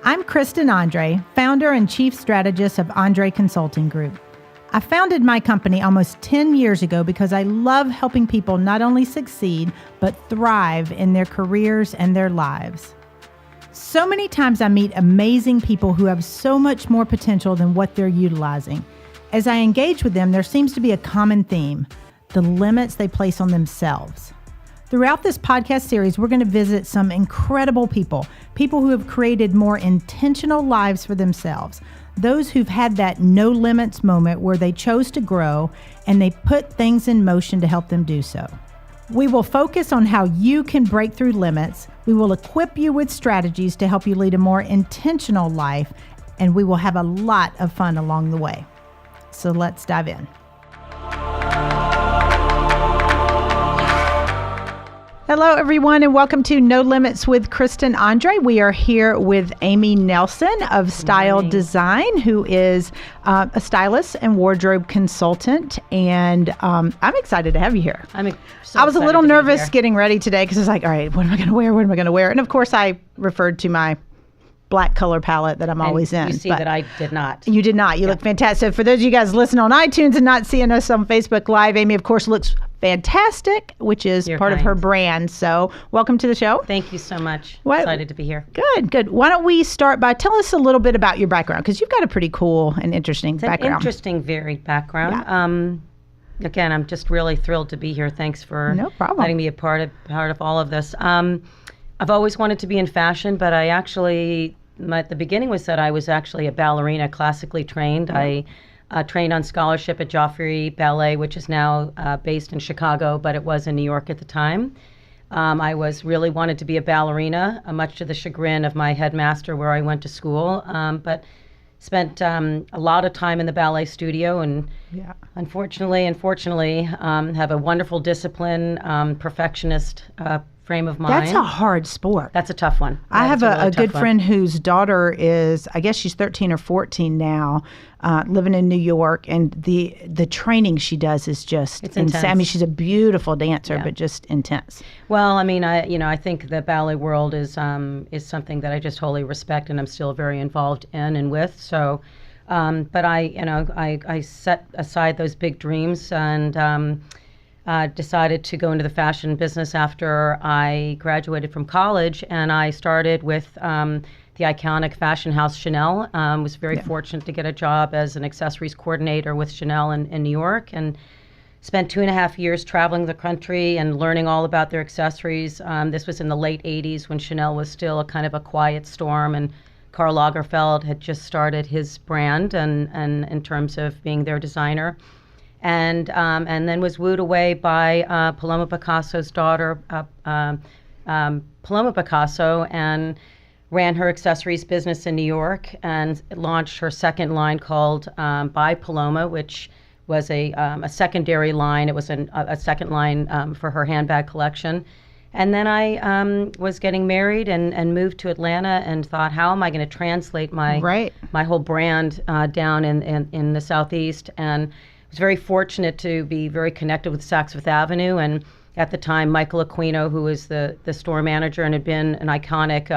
I'm Kristen Andre, founder and chief strategist of Andre Consulting Group. I founded my company almost 10 years ago because I love helping people not only succeed, but thrive in their careers and their lives. So many times I meet amazing people who have so much more potential than what they're utilizing. As I engage with them, there seems to be a common theme: the limits they place on themselves. Throughout this podcast series, we're going to visit some incredible people who have created more intentional lives for themselves, those who've had that no limits moment where they chose to grow and they put things in motion to help them do so. We will focus on how you can break through limits. We will equip you with strategies to help you lead a more intentional life, and we will have a lot of fun along the way. So let's dive in. Hello, everyone, and welcome to No Limits with Kristen Andre. We are here with Amy Nelson of Style Design, who is a stylist and wardrobe consultant. And I'm excited to have you here. I was a little nervous getting ready today because I was like, all right, what am I going to wear? What am I going to wear? And of course, I referred to my black color palette that I'm always in. You see that I did not. You did not. You look fantastic. For those of you guys listening on iTunes and not seeing us on Facebook Live, Amy, of course, looks fantastic, which is part of her brand. So welcome to the show. Thank you so much. Excited to be here. Good. Why don't we start by tell us a little bit about your background, because you've got a pretty cool and interesting background. An interesting, varied background. Yeah. Again, I'm just really thrilled to be here. Thanks for letting me a part of all of this. I've always wanted to be in fashion, but the beginning was that I was actually a ballerina, classically trained. I trained on scholarship at Joffrey Ballet, which is now based in Chicago, but it was in New York at the time. I really wanted to be a ballerina, much to the chagrin of my headmaster where I went to school, but spent a lot of time in the ballet studio and unfortunately, have a wonderful discipline, perfectionist frame of mind. That's a hard sport. That's a tough one. I have a good friend whose daughter is, I guess she's 13 or 14 now, living in New York, and the training she does is just intense. I mean, she's a beautiful dancer, but just intense. Well, I mean, I think the ballet world is something that I just wholly respect, and I'm still very involved in and with. So, but I set aside those big dreams and decided to go into the fashion business after I graduated from college, and I started with the iconic fashion house Chanel. Was very fortunate to get a job as an accessories coordinator with Chanel in New York, and spent 2.5 years traveling the country and learning all about their accessories. This was in the late 80s when Chanel was still a kind of a quiet storm, and Karl Lagerfeld had just started his brand and in terms of being their designer. And then was wooed away by Paloma Picasso's daughter, Paloma Picasso, and ran her accessories business in New York and launched her second line called By Paloma, which was a secondary line. It was a second line for her handbag collection. And then I was getting married and moved to Atlanta and thought, how am I going to translate my whole brand down in the Southeast? And was very fortunate to be very connected with Saks Fifth Avenue, and at the time Michael Aquino, who was the store manager and had been an iconic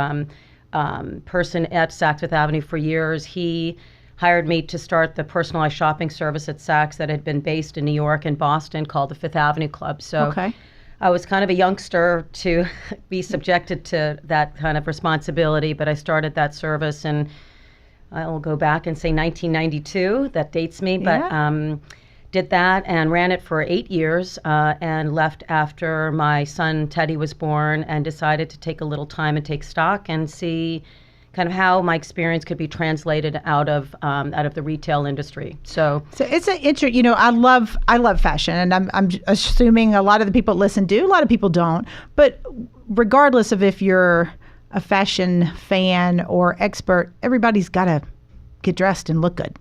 person at Saks Fifth Avenue for years, he hired me to start the personalized shopping service at Saks that had been based in New York and Boston called the Fifth Avenue Club. So I was kind of a youngster to be subjected to that kind of responsibility, but I started that service, and I'll go back and say 1992. That dates me, but did that and ran it for 8 years and left after my son Teddy was born, and decided to take a little time and take stock and see kind of how my experience could be translated out of the retail industry. So it's an interesting. I love fashion, and I'm assuming a lot of the people that listen do. A lot of people don't, but regardless of if you're a fashion fan or expert, everybody's got to get dressed and look good.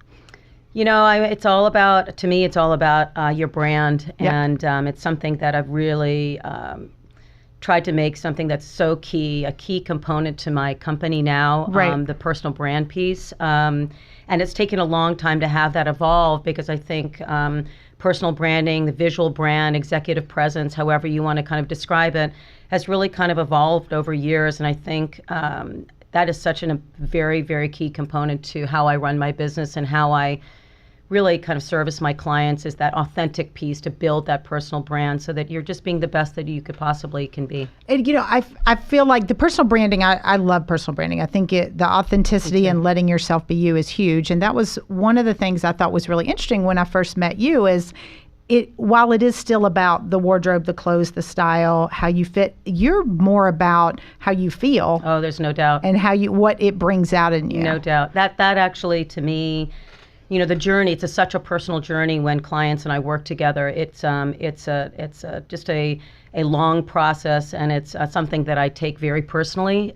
It's all about your brand, and it's something that I've really tried to make something that's so a key component to my company now, the personal brand piece. And it's taken a long time to have that evolve, because I think personal branding, the visual brand, executive presence, however you want to kind of describe it, has really kind of evolved over years. And I think that is such a very, very key component to how I run my business and how I really kind of service my clients, is that authentic piece to build that personal brand so that you're just being the best that you could possibly can be. And, I feel like the personal branding, I love personal branding. I think the authenticity and letting yourself be you is huge. And that was one of the things I thought was really interesting when I first met you is while it is still about the wardrobe, the clothes, the style, how you fit, you're more about how you feel. Oh, there's no doubt. And what it brings out in you. No doubt. That actually, to me, the journey, it's such a personal journey when clients and I work together. It's just a long process, and it's something that I take very personally.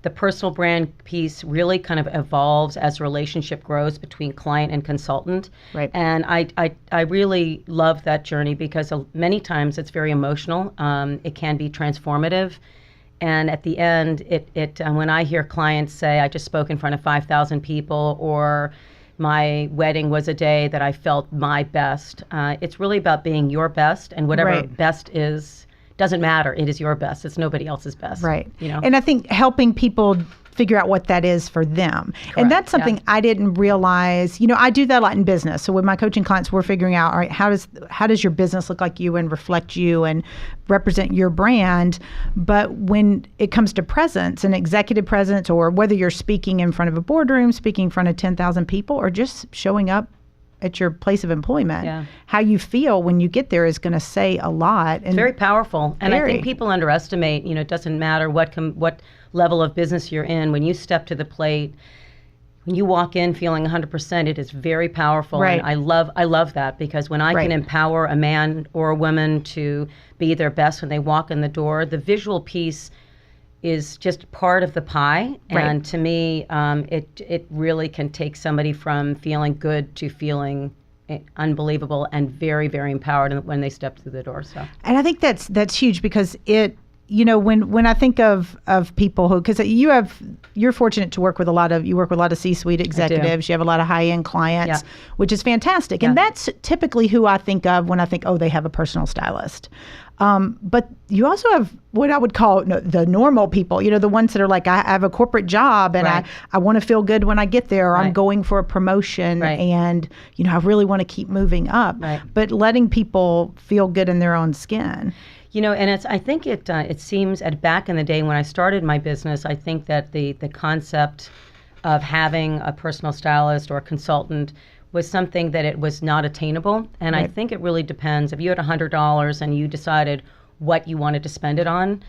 The personal brand piece really kind of evolves as a relationship grows between client and consultant. Right. And I really love that journey because many times it's very emotional. It can be transformative. And at the end, when I hear clients say, I just spoke in front of 5,000 people, or my wedding was a day that I felt my best. It's really about being your best, and whatever best is doesn't matter. It is your best. It's nobody else's best. Right. And I think helping people figure out what that is for them. Correct. And that's something I didn't realize. I do that a lot in business. So with my coaching clients, we're figuring out, all right, how does your business look like you and reflect you and represent your brand? But when it comes to presence and executive presence, or whether you're speaking in front of a boardroom, speaking in front of 10,000 people, or just showing up at your place of employment, how you feel when you get there is going to say a lot. And it's very powerful. And I think people underestimate, it doesn't matter what level of business you're in. When you step to the plate, when you walk in feeling 100%, it is very powerful. Right. And I love that, because when I can empower a man or a woman to be their best when they walk in the door, the visual piece is just part of the pie. And to me, it really can take somebody from feeling good to feeling unbelievable and very, very empowered when they step through the door. So, and I think that's huge, because when I think of people who, because you're fortunate to work with a lot of C-suite executives. You have a lot of high-end clients, which is fantastic. And that's typically who I think of when I think, they have a personal stylist. But you also have what I would call the normal people, the ones that are like, I have a corporate job and I want to feel good when I get there, or I'm going for a promotion and, I really want to keep moving up. But letting people feel good in their own skin. And I think it seems back in the day when I started my business, I think that the concept of having a personal stylist or a consultant was something that it was not attainable. And I think it really depends. If you had $100 and you decided what you wanted to spend it on,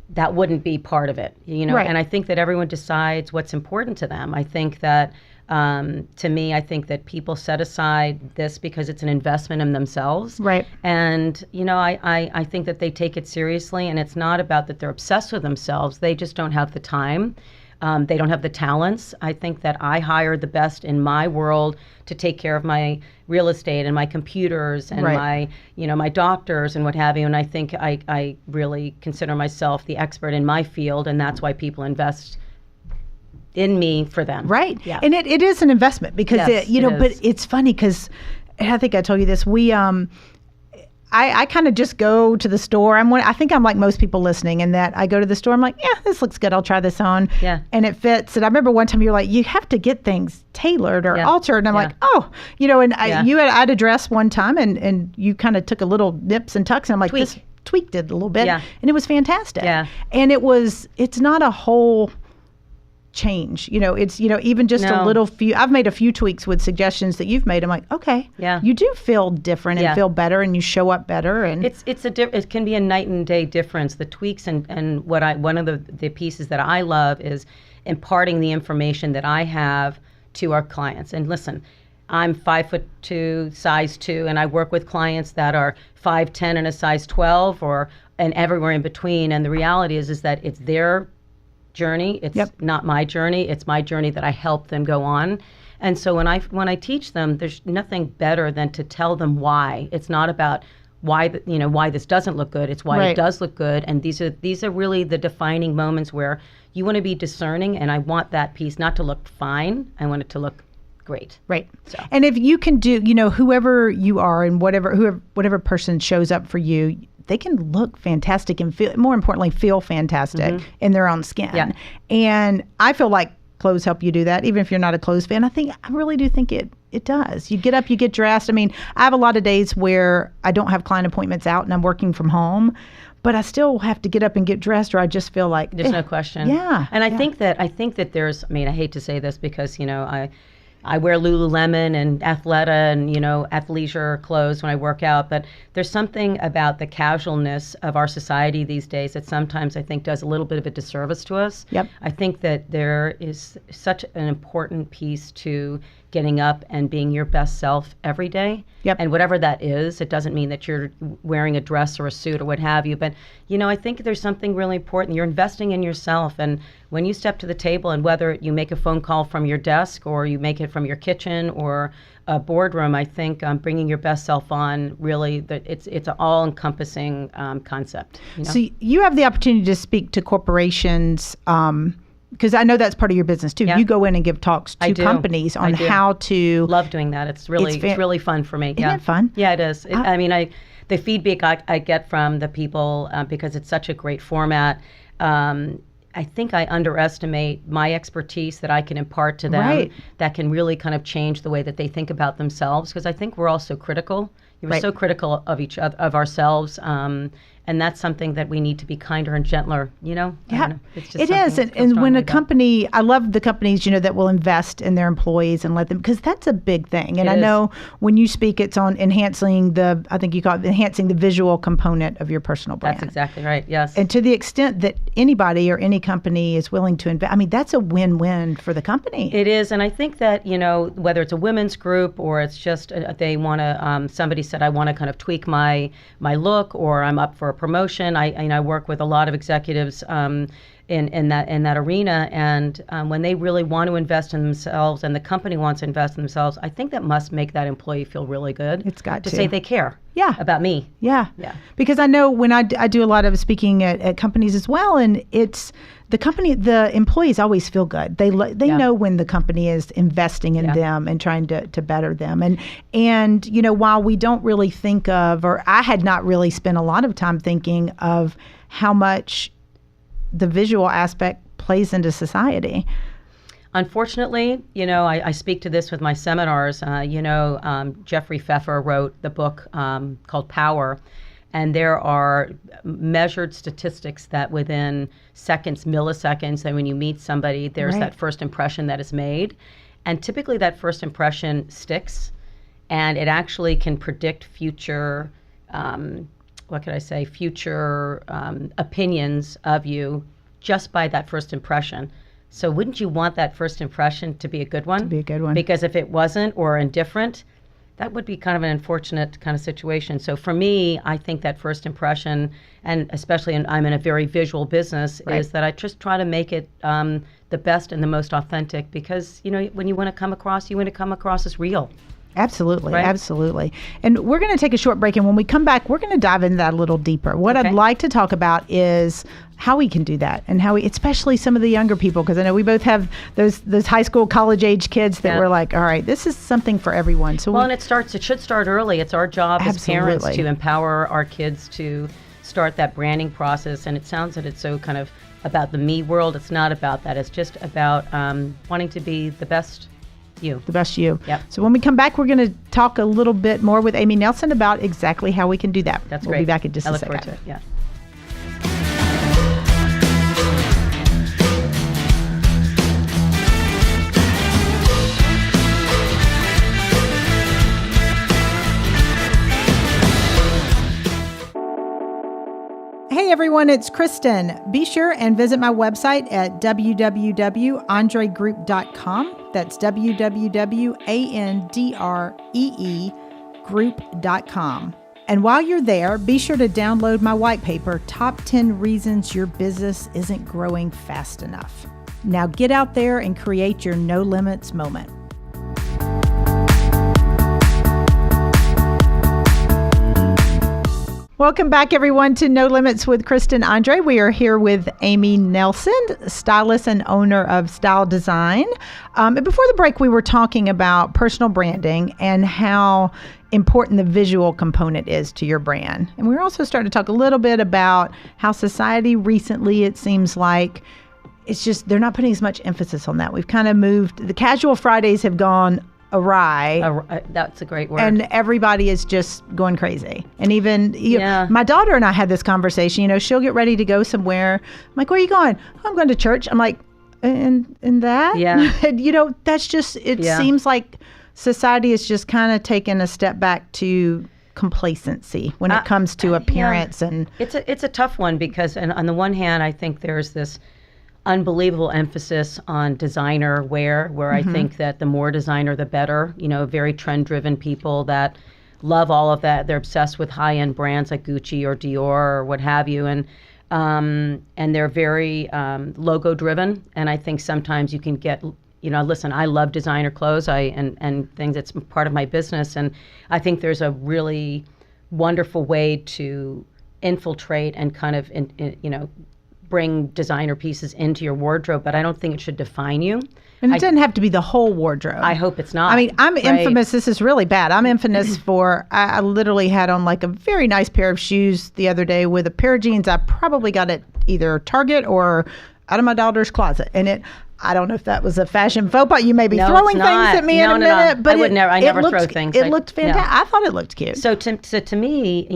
that wouldn't be part of it, And I think that everyone decides what's important to them. I think that, to me, I think that people set aside this because it's an investment in themselves. Right. And, I think that they take it seriously, and it's not about that they're obsessed with themselves. They just don't have the time. They don't have the talents. I think that I hire the best in my world to take care of my real estate and my computers and my doctors and what have you. And I think I really consider myself the expert in my field, and that's why people invest in me for them. Right. Yeah. And it is an investment, because but it's funny because I think I told you this. I kind of just go to the store. I think I'm like most people listening, in that I go to the store. I'm like, this looks good. I'll try this on. Yeah. And it fits. And I remember one time you were like, you have to get things tailored or altered. And I'm like, I'd a dress one time and you kind of took a little nips and tucks. And I'm like, this tweaked it a little bit. Yeah. And it was fantastic. Yeah. And it's not a whole change, it's even just a little few. I've made a few tweaks with suggestions that you've made. I'm like, okay, you do feel different and feel better, and you show up better. And it can be a night and day difference. The tweaks and one of the pieces that I love is imparting the information that I have to our clients. And listen, I'm 5'2", size 2, and I work with clients that are 5'10" and a size 12, and everywhere in between. And the reality is that it's their journey. It's not my journey. It's my journey that I help them go on. And so when I teach them, there's nothing better than to tell them why. It's not about why this doesn't look good. It's why it does look good. And these are really the defining moments where you want to be discerning. And I want that piece not to look fine. I want it to look great. Right. So. And if you can do, whoever you are and whatever person shows up for you, they can look fantastic and feel, more importantly, feel fantastic in their own skin. Yeah. And I feel like clothes help you do that, even if you're not a clothes fan. I really do think it does. You get up, you get dressed. I mean, I have a lot of days where I don't have client appointments out and I'm working from home, but I still have to get up and get dressed, or I just feel like there's no question. Yeah. And I think that there's, I mean, I hate to say this because, I wear Lululemon and Athleta and, athleisure clothes when I work out, but there's something about the casualness of our society these days that sometimes I think does a little bit of a disservice to us. Yep. I think that there is such an important piece to getting up and being your best self every day. Yep. And whatever that is, it doesn't mean that you're wearing a dress or a suit or what have you. But, I think there's something really important. You're investing in yourself. And when you step to the table, and whether you make a phone call from your desk or you make it from your kitchen or a boardroom, I think bringing your best self on, really, it's an all-encompassing concept. So you have the opportunity to speak to corporations, because I know that's part of your business too. Yeah. You go in and give talks to companies on how to. Love doing that. It's really fun for me. Isn't it fun? Yeah, it is. The feedback I get from the people, because it's such a great format. I think I underestimate my expertise that I can impart to them that can really kind of change the way that they think about themselves, because I think we're all so critical. We're so critical of each other, of ourselves, and that's something that we need to be kinder and gentler. Yeah, it's just it is. And when a company, I love the companies that will invest in their employees and let them, because that's a big thing. And I know when you speak, it's on enhancing I think you call it enhancing the visual component of your personal brand. That's exactly right. Yes. And to the extent that anybody or any company is willing to invest, that's a win-win for the company. It is, and I think that whether it's a women's group or it's just they want to. Somebody said, I want to kind of tweak my look, or I'm up for a promotion. I work with a lot of executives in that arena, and when they really want to invest in themselves and the company wants to invest in themselves, I think that must make that employee feel really good. It's got to say they care. About me. Yeah. Because I know when I do a lot of speaking at companies as well, and it's the employees always feel good. They know when the company is investing in them and trying to better them. And while we don't really think of, or I had not really spent a lot of time thinking of how much the visual aspect plays into society. Unfortunately, I speak to this with my seminars. Jeffrey Pfeffer wrote the book called Power, and there are measured statistics that within seconds, milliseconds, and when you meet somebody, there's that first impression that is made. And typically that first impression sticks, and it actually can predict future, future opinions of you just by that first impression. So wouldn't you want that first impression to be a good one? To be a good one. Because if it wasn't, or indifferent, that would be kind of an unfortunate kind of situation. So for me, I think that first impression, and especially I'm in a very visual business, is that I just try to make it the best and the most authentic, because, when you want to come across as real. Absolutely. Absolutely. And we're going to take a short break. And when we come back, we're going to dive into that a little deeper. What I'd like to talk about is how we can do that, and how especially some of the younger people, because I know we both have those high school, college age kids that we're like, all right, this is something for everyone. So and it should start early. It's our job as parents to empower our kids to start that branding process. And it sounds that it's so kind of about the me world. It's not about that. It's just about wanting to be the best you. The best you. Yep. So when we come back, we're going to talk a little bit more with Amy Nelson about exactly how we can do that. That's great. We'll be back in just a second. I look forward to it. Yeah. Hey everyone, it's Kristen. Be sure and visit my website at www.andregroup.com. That's www.andreegroup.com. And while you're there, be sure to download my white paper, Top 10 Reasons Your Business Isn't Growing Fast Enough. Now get out there and create your no limits moment. Welcome back, everyone, to No Limits with Kristen Andre. We are here with Amy Nelson, stylist and owner of Style Design. And before the break, we were talking about personal branding and how important the visual component is to your brand. And we were also starting to talk a little bit about how society recently, it seems like, it's just they're not putting as much emphasis on that. We've kind of moved, the casual Fridays have gone awry. That's a great word. And everybody is just going crazy. And even my daughter and I had this conversation. She'll get ready to go somewhere. I'm like, where are you going? "Oh, I'm going to church." I'm like, and that? Yeah. And, that's just, it seems like society is just kind of taking a step back to complacency when it comes to appearance. And it's a tough one because, and on the one hand, I think there's this unbelievable emphasis on designer wear, where I think that the more designer, the better. Very trend-driven people that love all of that. They're obsessed with high-end brands like Gucci or Dior or what have you, and they're very logo-driven. And I think sometimes you can get, listen, I love designer clothes, and things. It's part of my business, and I think there's a really wonderful way to infiltrate and kind of, bring designer pieces into your wardrobe, but I don't think it should define you. And it doesn't have to be the whole wardrobe. I hope it's not. I mean, I'm infamous. This is really bad. I'm infamous for, I literally had on like a very nice pair of shoes the other day with a pair of jeans I probably got at either Target or out of my daughter's closet. And I don't know if that was a fashion faux pas. You may be throwing things at me in a minute, but I never throw things. It looked fantastic. I thought it looked cute. So to me,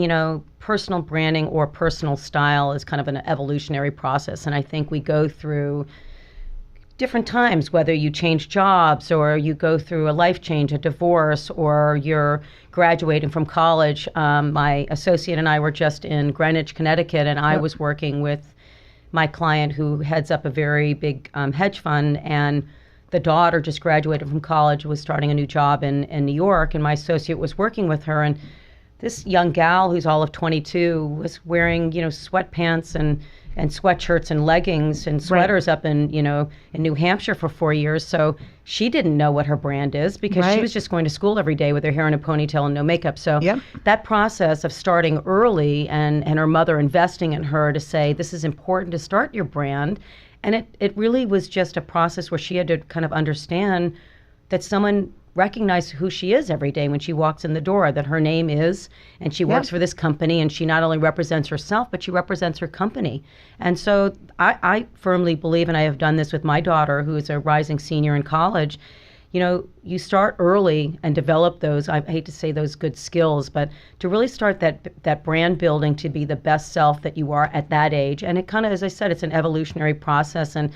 personal branding or personal style is kind of an evolutionary process. And I think we go through different times, whether you change jobs or you go through a life change, a divorce, or you're graduating from college. My associate and I were just in Greenwich, Connecticut, and I was working with my client who heads up a very big hedge fund, and the daughter just graduated from college, was starting a new job in New York, and my associate was working with her, and this young gal who's all of 22 was wearing, sweatpants and sweatshirts and leggings and sweaters up in New Hampshire for 4 years. So she didn't know what her brand is because she was just going to school every day with her hair in a ponytail and no makeup. So that process of starting early and her mother investing in her to say, this is important to start your brand. And it really was just a process where she had to kind of understand that someone recognize who she is every day when she walks in the door, that her name is, and she works for this company, and she not only represents herself, but she represents her company. And so I firmly believe, and I have done this with my daughter, who is a rising senior in college, you start early and develop those, I hate to say those good skills, but to really start that brand building to be the best self that you are at that age. And it kind of, as I said, it's an evolutionary process, and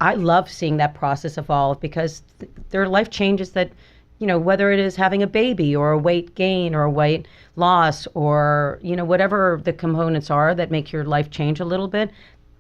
I love seeing that process evolve because there are life changes that, whether it is having a baby or a weight gain or a weight loss or, whatever the components are that make your life change a little bit,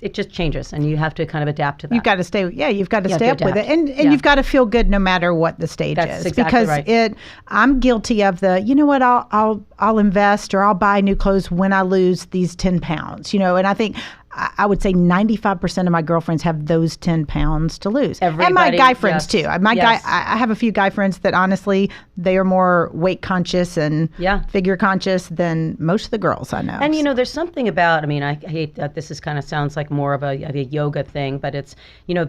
it just changes and you have to kind of adapt to that. You've got to stay up with it. And you've got to feel good no matter what the stage is. Exactly because right. I'm guilty of I'll invest or I'll buy new clothes when I lose these 10 pounds, and I think I would say 95% of my girlfriends have those 10 pounds to lose. Everybody, and my guy friends too. I have a few guy friends that honestly, they are more weight conscious and figure conscious than most of the girls I know. And there's something about, I hate that this is kind of sounds like more of a yoga thing, but it's,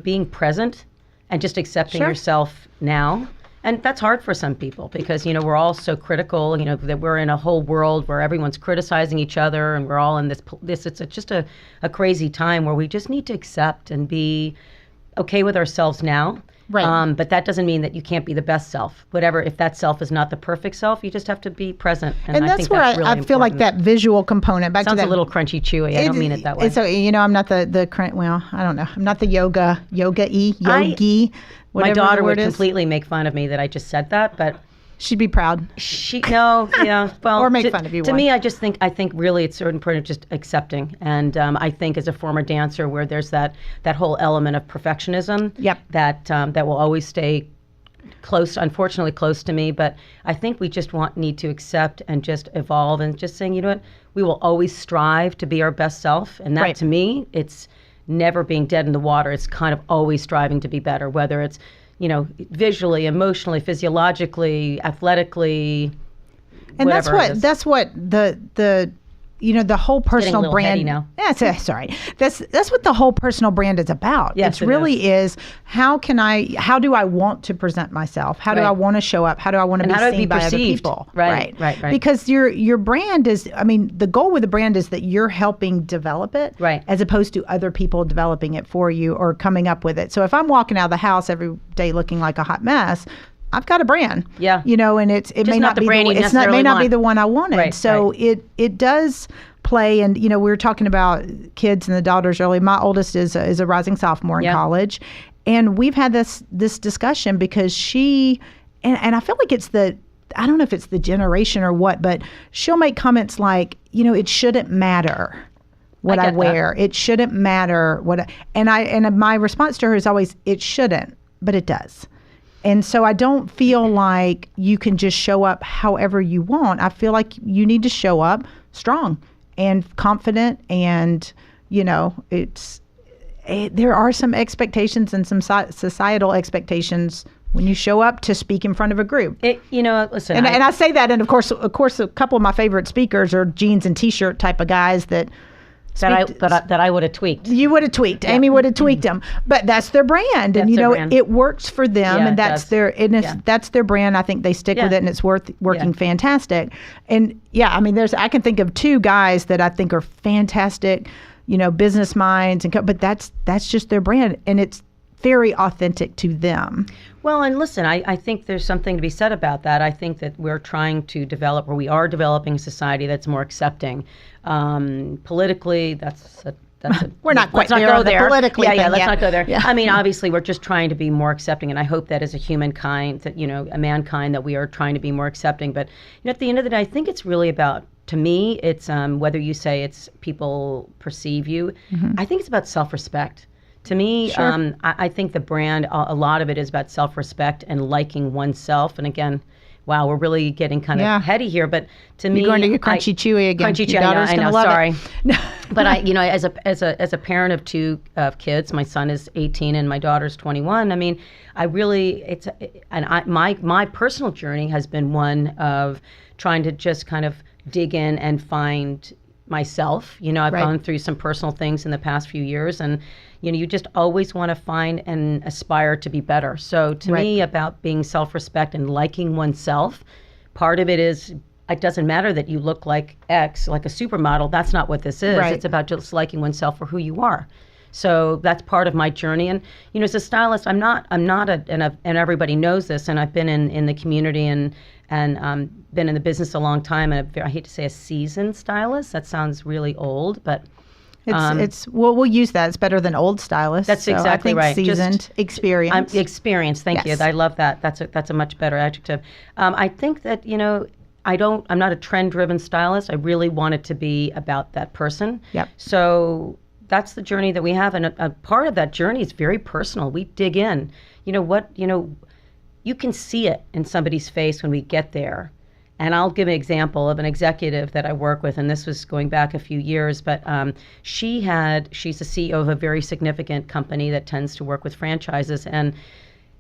being present and just accepting yourself now. And that's hard for some people because, we're all so critical, that we're in a whole world where everyone's criticizing each other and we're all in this it's just a crazy time where we just need to accept and be okay with ourselves now. Right. But that doesn't mean that you can't be the best self. Whatever, if that self is not the perfect self, you just have to be present. And I that's think where that's really I feel like that visual component. Sounds a little crunchy chewy. I don't mean it that way. So, I'm not I don't know. I'm not the yogi. My daughter would completely make fun of me that I just said that, but she'd be proud. Well, or make fun of you. To me, I think really it's so important just accepting. And I think as a former dancer, where there's that whole element of perfectionism, that will always stay unfortunately close to me. But I think we just need to accept and just evolve and just saying, what, we will always strive to be our best self, and that to me, it's never being dead in the water. It's kind of always striving to be better, whether it's, visually, emotionally, physiologically, athletically, and whatever that's what the the whole personal little brand. heady now. Sorry. That's what the whole personal brand is about. Yes, it really is. How do I want to present myself? How do I want to show up? How do I want to be seen by other people? Right. Because your brand is, the goal with the brand is that you're helping develop it, right, as opposed to other people developing it for you or coming up with it. So if I'm walking out of the house every day looking like a hot mess, I've got a brand, and it may not be the one I wanted. Right, so it does play, and we were talking about kids and the daughters earlier. My oldest is a rising sophomore in college, and we've had this discussion because she and I feel like I don't know if it's the generation or what, but she'll make comments like, it shouldn't matter what I wear. It shouldn't matter and my response to her is always, it shouldn't, but it does. And so I don't feel like you can just show up however you want. I feel like you need to show up strong and confident, and there are some expectations and some societal expectations when you show up to speak in front of a group. Listen. And I say that, and of course, a couple of my favorite speakers are jeans and t-shirt type of guys that I would have tweaked. You would have tweaked. Yeah. Amy would have tweaked them, but that's their brand, and it works for them, and that's that's their brand. I think they stick with it, and it's working fantastic. And I can think of two guys that I think are fantastic, business minds, but that's just their brand, and it's very authentic to them. Well, and listen, I think there's something to be said about that. I think that we're trying to develop, or we are developing a society that's more accepting. Politically, we're not quite there. Politically, let's not go there. Yeah. Obviously, we're just trying to be more accepting, and I hope that as a humankind, that a mankind, that we are trying to be more accepting. But at the end of the day, I think it's really about, to me, it's whether you say it's people perceive you. Mm-hmm. I think it's about self-respect. To me, sure. I think the brand, a lot of it is about self-respect and liking oneself. And again, wow, we're really getting kind of heady here. But to me, you're going to get crunchy chewy again. Crunchy chewy, I know. Sorry, but as a parent of two kids, my son is 18 and my daughter's 21. My personal journey has been one of trying to just kind of dig in and find myself. I've gone through some personal things in the past few years, and you just always want to find and aspire to be better. So to me, about being self-respect and liking oneself, part of it is, it doesn't matter that you look like X, like a supermodel. That's not what this is. It's about just liking oneself for who you are. So that's part of my journey. And as a stylist, I'm not and everybody knows this. And I've been in the community and been in the business a long time. And I hate to say a seasoned stylist. That sounds really old, but we'll use that. It's better than old stylist. That's exactly right. Seasoned, experience. Experience. Thank you. I love that. That's a much better adjective. I think that I'm not a trend-driven stylist. I really want it to be about that person. Yep. So that's the journey that we have, and a part of that journey is very personal. We dig in. You can see it in somebody's face when we get there. And I'll give an example of an executive that I work with, and this was going back a few years, but she's the CEO of a very significant company that tends to work with franchises, and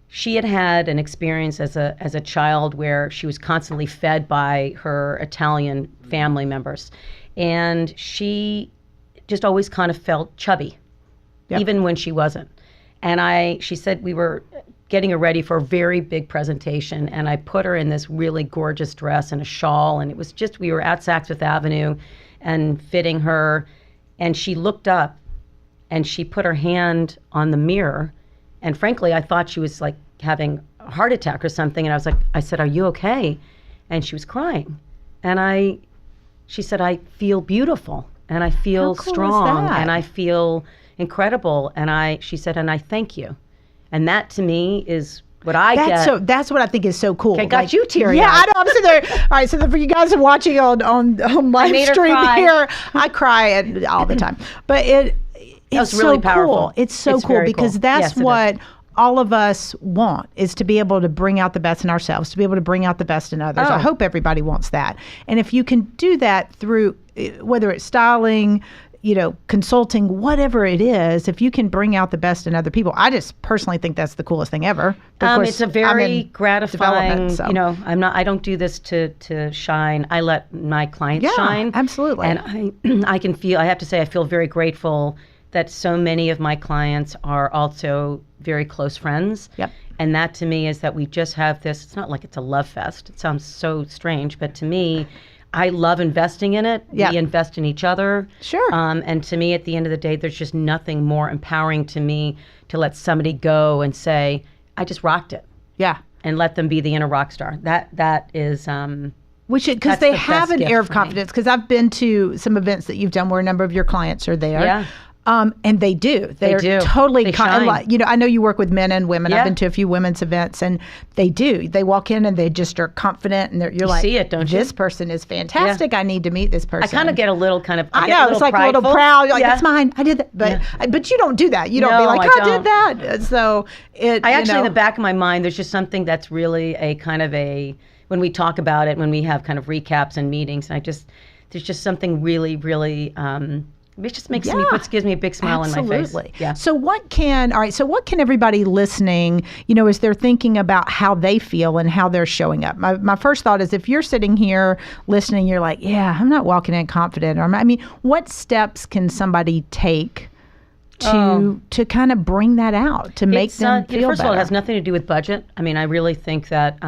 she had an experience as a child where she was constantly fed by her Italian family members, and she just always kind of felt chubby, even when she wasn't. And she said we were getting her ready for a very big presentation, and I put her in this really gorgeous dress and a shawl, and it was just, we were at Saks Fifth Avenue and fitting her, and she looked up and she put her hand on the mirror, and frankly I thought she was like having a heart attack or something, and I said, "Are you okay?" And she was crying, and she said, "I feel beautiful, and I feel strong, and I feel incredible," and she said, "And I thank you." And that to me is what I get. So that's what I think is so cool. Okay, got you teary-eyed. Yeah, I know. I'm sitting there. All right, so for you guys who are watching on live stream here, I cry all the time. But it's really so powerful. Cool. It's so cool because that's what all of us want, is to be able to bring out the best in ourselves, to be able to bring out the best in others. I hope everybody wants that. And if you can do that through, whether it's styling, consulting, whatever it is, if you can bring out the best in other people, I just personally think that's the coolest thing ever. But of course, it's a very gratifying, so. I don't do this to shine. I let my clients shine. Absolutely. And I have to say, I feel very grateful that so many of my clients are also very close friends. Yep. And that to me is that we just have this, it's not like it's a love fest. It sounds so strange, but to me, I love investing in it. Yep. We invest in each other. Sure. And to me, at the end of the day, there's just nothing more empowering to me to let somebody go and say, I just rocked it. Yeah. And let them be the inner rock star. That is... because they have an air of confidence. Because I've been to some events that you've done where a number of your clients are there. Yeah. And they do. They're totally. I know you work with men and women. Yeah. I've been to a few women's events, and they do. They walk in and they just are confident, and you're like, see it, don't you? This person is fantastic. Yeah. I need to meet this person. I kind of get a little kind of. I know, it's like prideful. A little proud. You're like, that's mine. I did that. But you don't do that. You don't be like, I did that. So in the back of my mind, there's just something that's really a kind of when we talk about it, when we have kind of recaps and meetings, there's just something really, really. It just makes gives me a big smile on my face. Yeah. So what can everybody listening, as they're thinking about how they feel and how they're showing up? My first thought is, if you're sitting here listening, you're like, yeah, I'm not walking in confident. What steps can somebody take to kind of bring that out, to make them feel first better? of all, it has nothing to do with budget. I really think that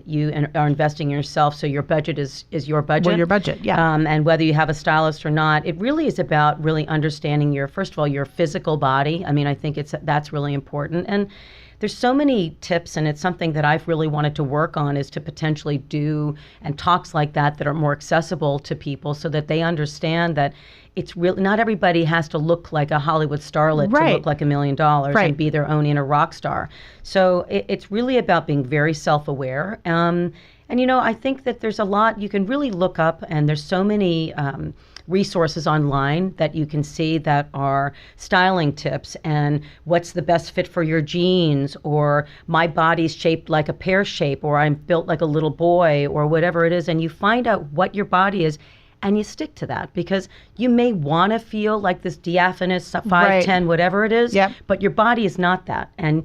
you are investing in yourself, so your budget is your budget. Well, your budget, yeah. And whether you have a stylist or not, it really is about really understanding first of all, your physical body. I think that's really important. And there's so many tips, and it's something that I've really wanted to work on, is to potentially do and talks like that are more accessible to people, so that they understand that it's really not everybody has to look like a Hollywood starlet to look like $1 million and be their own inner rock star. So it's really about being very self-aware. And I think that there's a lot you can really look up, and there's so many resources online that you can see that are styling tips and what's the best fit for your jeans, or my body's shaped like a pear shape, or I'm built like a little boy, or whatever it is. And you find out what your body is, and you stick to that, because you may want to feel like this diaphanous 5'10", whatever it is, but your body is not that. And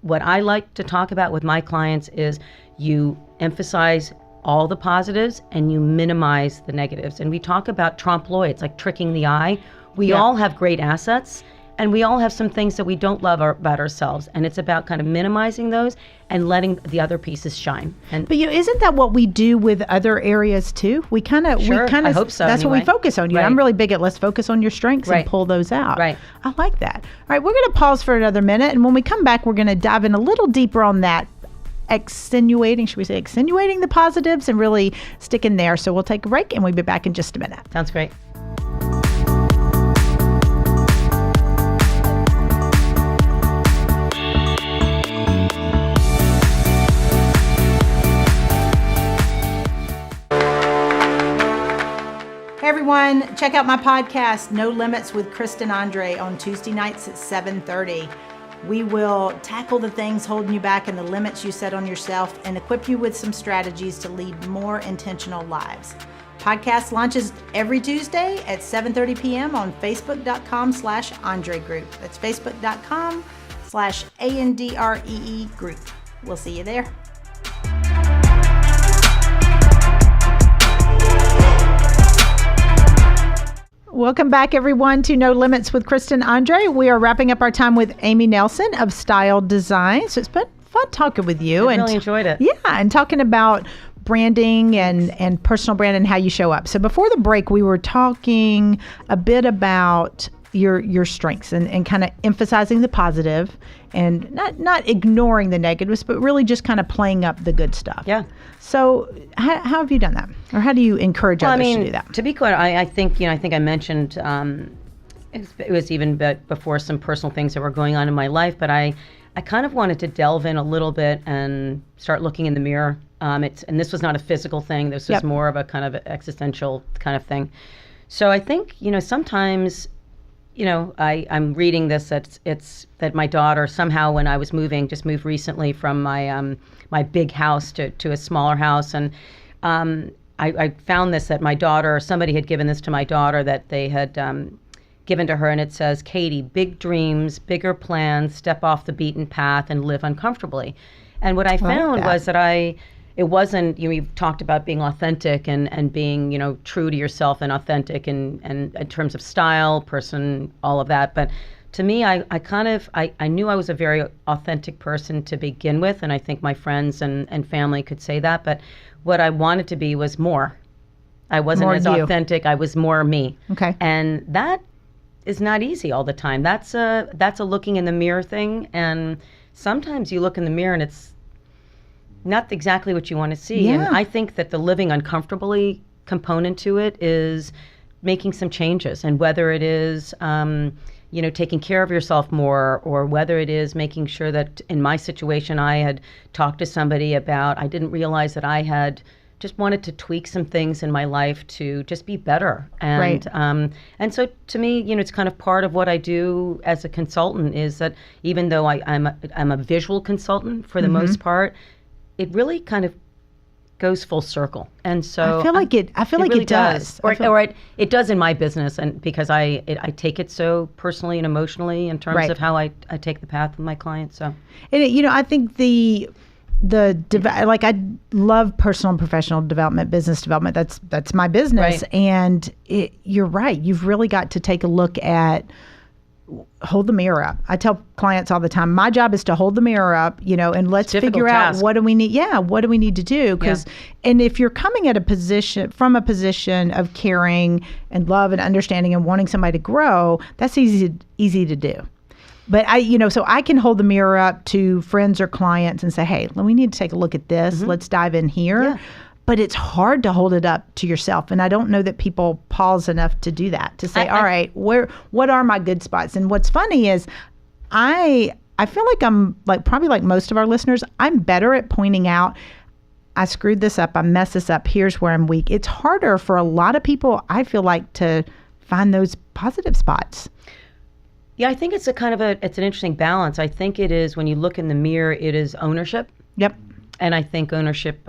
what I like to talk about with my clients is you emphasize all the positives and you minimize the negatives. And we talk about trompe-l'oeil, it's like tricking the eye. We all have great assets, and we all have some things that we don't love about ourselves. And it's about kind of minimizing those and letting the other pieces shine. But isn't that what we do with other areas too? I hope so. That's what we focus on. I'm really big at let's focus on your strengths and pull those out. Right. I like that. All right, we're going to pause for another minute, and when we come back, we're going to dive in a little deeper on that. Extenuating the positives and really stick in there. So we'll take a break, and we'll be back in just a minute. Sounds great. Hey everyone, check out my podcast, No Limits with Kristen Andre, on Tuesday nights at 7:30. We will tackle the things holding you back and the limits you set on yourself, and equip you with some strategies to lead more intentional lives. Podcast launches every Tuesday at 7:30 p.m. on facebook.com/Andre Group. That's facebook.com/ANDREE Group. We'll see you there. Welcome back, everyone, to No Limits with Kristen Andre. We are wrapping up our time with Amy Nelson of Style Design. So it's been fun talking with you. I really enjoyed it. Yeah, and talking about branding and personal brand and how you show up. So before the break, we were talking a bit about your strengths and kind of emphasizing the positive and not ignoring the negatives, but really just kind of playing up the good stuff. Yeah. So how have you done that? Or how do you encourage others to do that? To be clear, I think I mentioned it was even before some personal things that were going on in my life, but I kind of wanted to delve in a little bit and start looking in the mirror. And this was not a physical thing. This was more of a kind of existential kind of thing. So I think, sometimes, I'm reading this, it's that my daughter somehow, when I was just moved recently from my big house to a smaller house, and I found this that my daughter, somebody had given this to my daughter that they had given to her, and it says, Katie, big dreams, bigger plans, step off the beaten path and live uncomfortably. And what I found was that it wasn't, you've talked about being authentic and being, true to yourself and authentic and in terms of style, person, all of that. But to me, I knew I was a very authentic person to begin with, and I think my friends and family could say that. But what I wanted to be was more. I wasn't as authentic. I was more me. Okay. And that is not easy all the time. That's a looking in the mirror thing. And sometimes you look in the mirror and it's not exactly what you want to see. Yeah. And I think that the living uncomfortably component to it is making some changes. And whether it is, taking care of yourself more, or whether it is making sure that in my situation, I had talked to somebody about, I didn't realize that I had just wanted to tweak some things in my life to just be better. And, right. And so to me, it's kind of part of what I do as a consultant is that even though I'm a visual consultant for the most part, it really kind of goes full circle. And so I feel like it really does. It does in my business, and because I take it so personally and emotionally in terms of how I take the path with my clients. So, and I think I love personal and professional development, business development. That's my business. Right. And you're right. You've really got to take a look at, hold the mirror up. I tell clients all the time, my job is to hold the mirror up, and let's figure out what do we need. Yeah. What do we need to do? And if you're coming at from a position of caring and love and understanding and wanting somebody to grow, that's easy to do. But so I can hold the mirror up to friends or clients and say, hey, we need to take a look at this. Mm-hmm. Let's dive in here. Yeah. But it's hard to hold it up to yourself. And I don't know that people pause enough to do that, to say, all right, what are my good spots? And what's funny is I feel like I'm probably like most of our listeners, I'm better at pointing out, I screwed this up, I messed this up, here's where I'm weak. It's harder for a lot of people, I feel like, to find those positive spots. Yeah, I think it's it's an interesting balance. I think it is, when you look in the mirror, it is ownership. Yep. And I think ownership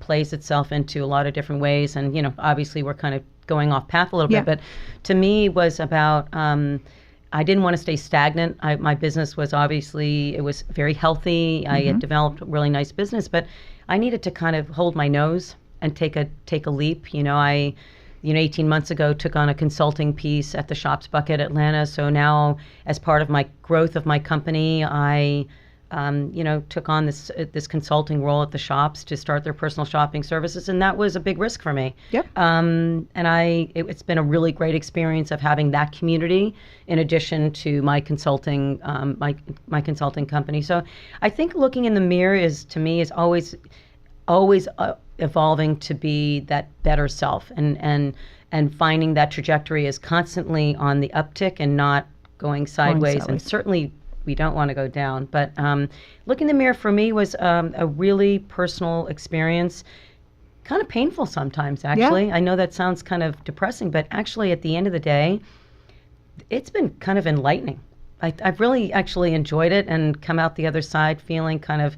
plays itself into a lot of different ways. And, obviously we're kind of going off path a little bit, but to me was about, I didn't want to stay stagnant. My business was it was very healthy. Mm-hmm. I had developed a really nice business, but I needed to kind of hold my nose and take a leap. 18 months ago, took on a consulting piece at the Shops Bucket Atlanta. So now, as part of my growth of my company, I took on this consulting role at the shops to start their personal shopping services, and that was a big risk for me. Yep. And it's been a really great experience of having that community in addition to my consulting, my consulting company. So I think looking in the mirror is always evolving to be that better self, and finding that trajectory is constantly on the uptick and not going sideways. And certainly we don't want to go down. But looking in the mirror for me was a really personal experience, kind of painful sometimes, actually. Yeah. I know that sounds kind of depressing, but actually at the end of the day, it's been kind of enlightening. I've really actually enjoyed it and come out the other side feeling kind of,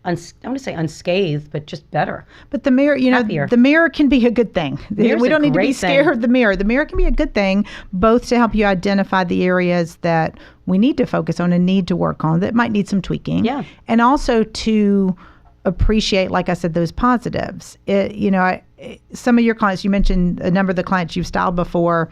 I want to say unscathed, but just better. But the mirror, happier. The mirror can be a good thing. We don't need to be scared of the mirror. The mirror can be a good thing, both to help you identify the areas that we need to focus on and need to work on that might need some tweaking. Yeah. And also to appreciate, like I said, those positives. Some of your clients, you mentioned a number of the clients you've styled before,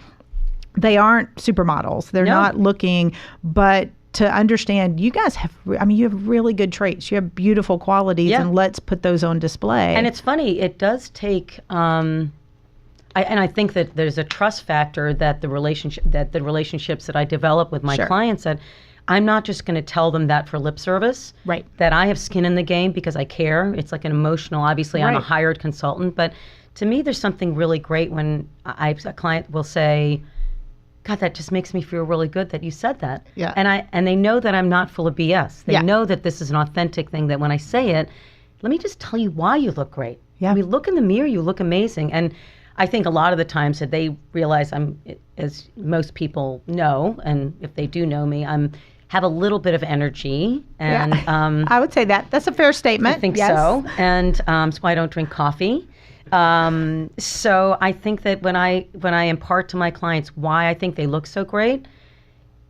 they aren't supermodels. They're not looking, but to understand, you guys you have really good traits. You have beautiful qualities, and let's put those on display. And it's funny, it does take, and I think that there's a trust factor that the relationships that I develop with my clients, that I'm not just going to tell them that for lip service. Right. That I have skin in the game because I care. It's like an emotional, obviously I'm a hired consultant, but to me there's something really great when a client will say, God, that just makes me feel really good that you said that. Yeah. And they know that I'm not full of BS. They know that this is an authentic thing, that when I say it, let me just tell you why you look great. Yeah. When you look in the mirror, you look amazing. And I think a lot of the times that they realize as most people know, and if they do know me, have a little bit of energy. And I would say that's a fair statement. I think so. And so I don't drink coffee. So I think that when I impart to my clients why I think they look so great,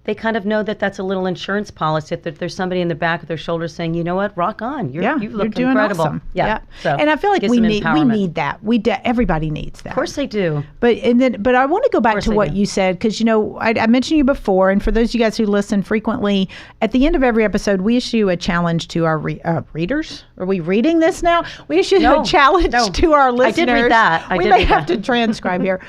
they kind of know that that's a little insurance policy, that there's somebody in the back of their shoulder saying, you know what, rock on. You look doing incredible. Awesome. Yeah. So and I feel like gives we them need empowerment. that. Everybody needs that. Of course they do. But I want to go back to what you said, because I mentioned you before, and for those of you guys who listen frequently, at the end of every episode, we issue a challenge to our readers. Are we reading this now? We issue a challenge to our listeners. I did read that. We may have to transcribe here.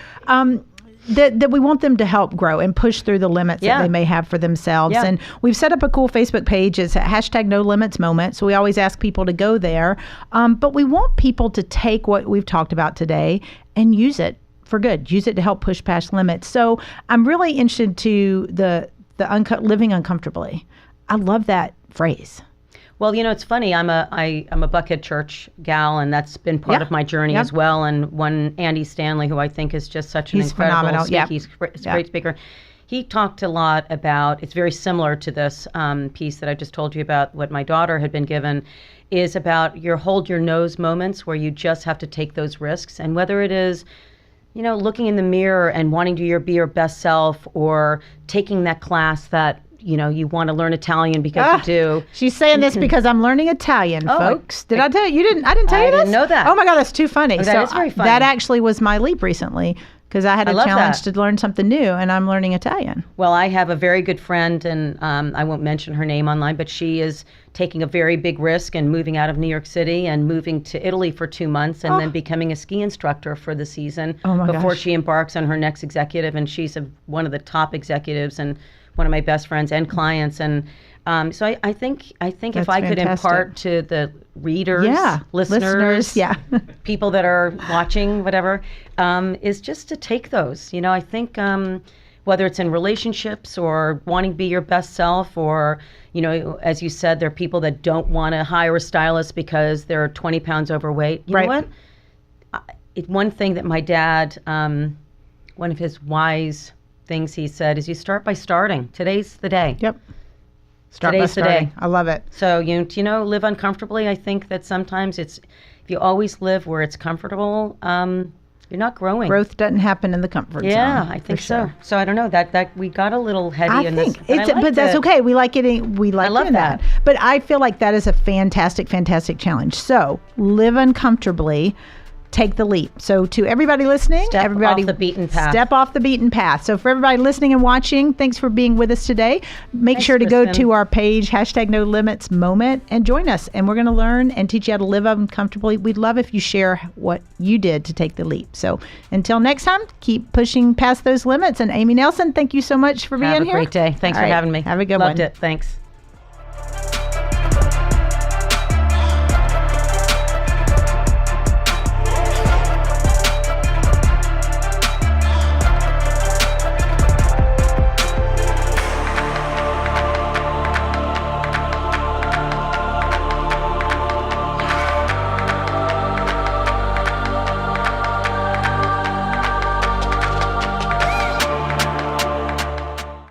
That we want them to help grow and push through the limits that they may have for themselves. Yeah. And we've set up a cool Facebook page. It's #NoLimitsMoment. So we always ask people to go there. But we want people to take what we've talked about today and use it for good. Use it to help push past limits. So I'm really interested to the living uncomfortably. I love that phrase. Well, it's funny. I'm a Buckhead Church gal, and that's been part of my journey as well. And one Andy Stanley, who I think is just such an incredible speaker. He's a great speaker. He talked a lot about, it's very similar to this piece that I just told you about, what my daughter had been given, is about your hold your nose moments where you just have to take those risks. And whether it is, looking in the mirror and wanting to be your best self, or taking that class that you want to learn Italian because you do. She's saying this because I'm learning Italian, folks. Did I tell you? I didn't tell you this? I didn't know that. Oh my God, that's too funny. That is very funny. That actually was my leap recently, because I had a challenge to learn something new, and I'm learning Italian. Well, I have a very good friend, and I won't mention her name online, but she is taking a very big risk and moving out of New York City and moving to Italy for 2 months, and then becoming a ski instructor for the season before she embarks on her next executive. And she's one of the top executives and one of my best friends and clients. And so I think if I could impart to the readers, listeners, people that are watching, whatever, is just to take those. I think whether it's in relationships or wanting to be your best self, or, as you said, there are people that don't want to hire a stylist because they're 20 pounds overweight. You know what? One thing that my dad, one of his wise things he said is, you start by starting. Today's the day. Yep. Start by starting. I love it. So, live uncomfortably. I think that sometimes if you always live where it's comfortable, you're not growing. Growth doesn't happen in the comfort zone. Yeah, I think so. So I don't know, that we got a little heady in this. But that's okay. We like it. We like doing that. But I feel like that is a fantastic, fantastic challenge. So live uncomfortably. Take the leap. So to everybody listening, step off the beaten path. Step off the beaten path. So for everybody listening and watching, thanks for being with us today. Make sure to go to our page, #NoLimitsMoment, and join us. And we're going to learn and teach you how to live uncomfortably. We'd love if you share what you did to take the leap. So until next time, keep pushing past those limits. And Amy Nelson, thank you so much for being here. Have a great day. Thanks for having me. Have a good one. Loved it. Thanks.